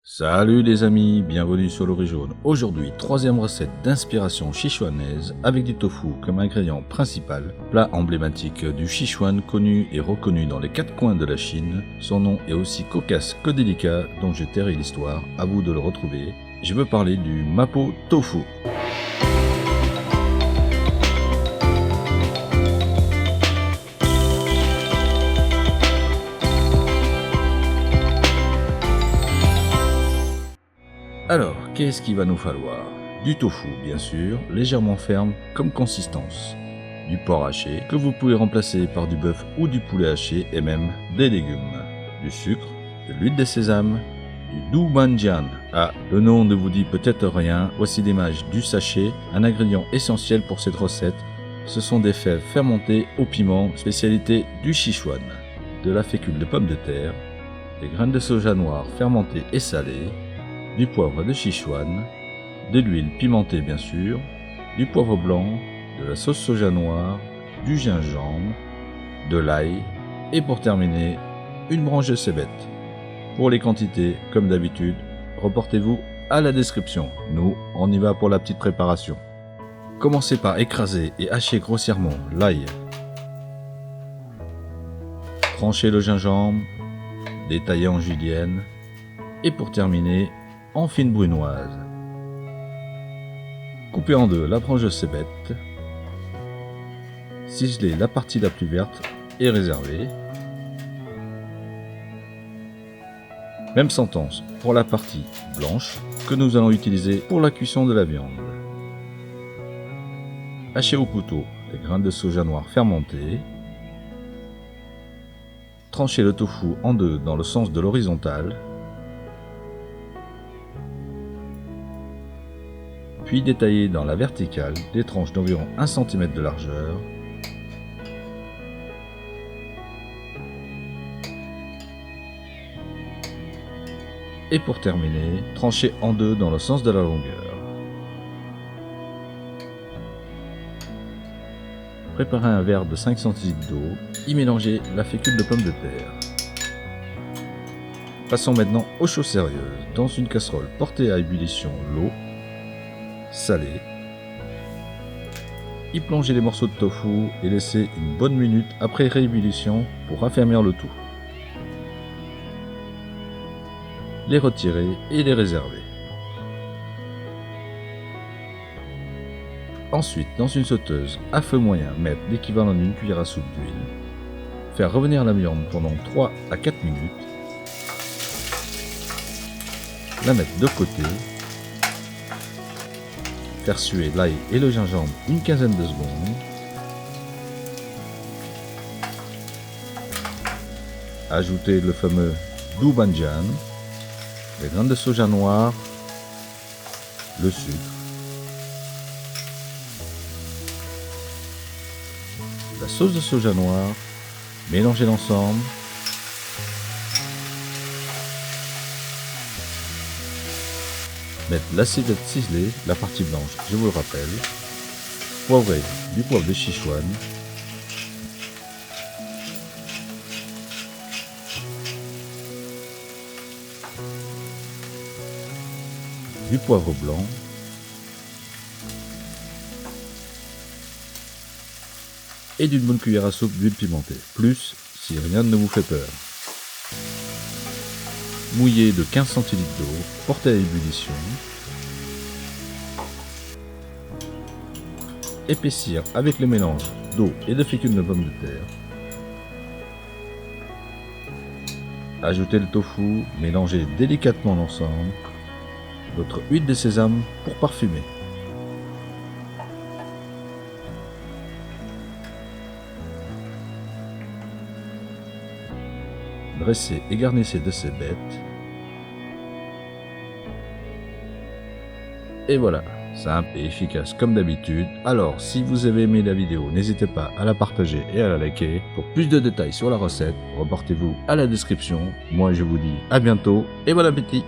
Salut les amis, bienvenue sur le riz jaune. Aujourd'hui, troisième recette d'inspiration sichuanaise avec du tofu comme ingrédient principal, plat emblématique du Sichuan connu et reconnu dans les quatre coins de la Chine. Son nom est aussi cocasse que délicat, donc je tairai l'histoire, à vous de le retrouver. Je veux parler du Mapo Tofu. Alors, qu'est-ce qu'il va nous falloir? Du tofu, bien sûr, légèrement ferme comme consistance. Du porc haché, que vous pouvez remplacer par du bœuf ou du poulet haché, et même des légumes. Du sucre, de l'huile de sésame, du doubanjian. Ah, le nom ne vous dit peut-être rien, voici l'image du sachet, un ingrédient essentiel pour cette recette. Ce sont des fèves fermentées au piment, spécialité du Sichuan. De la fécule de pommes de terre, des graines de soja noir fermentées et salées, du poivre de Sichuan, de l'huile pimentée bien sûr, du poivre blanc, de la sauce soja noire, du gingembre, de l'ail et pour terminer, une branche de cébette. Pour les quantités, comme d'habitude, reportez-vous à la description. Nous, on y va pour la petite préparation. Commencez par écraser et hacher grossièrement l'ail. Tranchez le gingembre, détaillez en julienne et pour terminer, en fine brunoise. Coupez en deux la branche de cébette. Ciselez la partie la plus verte et réservez. Même sentence pour la partie blanche que nous allons utiliser pour la cuisson de la viande. Hachez au couteau les graines de soja noir fermentées. Tranchez le tofu en deux dans le sens de l'horizontale. Puis détaillez dans la verticale des tranches d'environ 1 cm de largeur. Et pour terminer, tranchez en deux dans le sens de la longueur. Préparez un verre de 5 centilitres d'eau, y mélangez la fécule de pommes de terre. Passons maintenant aux choses sérieuses. Dans une casserole, portez à ébullition l'eau salée. Y plongez les morceaux de tofu et laissez une bonne minute après réébullition pour raffermir le tout. Les retirer et les réserver. Ensuite, dans une sauteuse à feu moyen, mettre l'équivalent d'une cuillère à soupe d'huile. Faire revenir la viande pendant 3 à 4 minutes. La mettre de côté. Faire suer l'ail et le gingembre une quinzaine de secondes. Ajouter le fameux doubanjian, les graines de soja noir, le sucre, la sauce de soja noir, mélanger l'ensemble. Mettre la cébette ciselée, la partie blanche, je vous le rappelle. Poivrer du poivre de Sichuan. Du poivre blanc. Et d'une bonne cuillère à soupe d'huile pimentée. Plus si rien ne vous fait peur. Mouillé de 15 centilitres d'eau, portez à ébullition. Épaissir avec le mélange d'eau et de fécule de pommes de terre. Ajoutez le tofu, mélangez délicatement l'ensemble. Votre huile de sésame pour parfumer. Dressez et garnissez de cébettes. Et voilà, simple et efficace comme d'habitude. Alors, si vous avez aimé la vidéo, n'hésitez pas à la partager et à la liker. Pour plus de détails sur la recette, reportez-vous à la description. Moi, je vous dis à bientôt et bon appétit!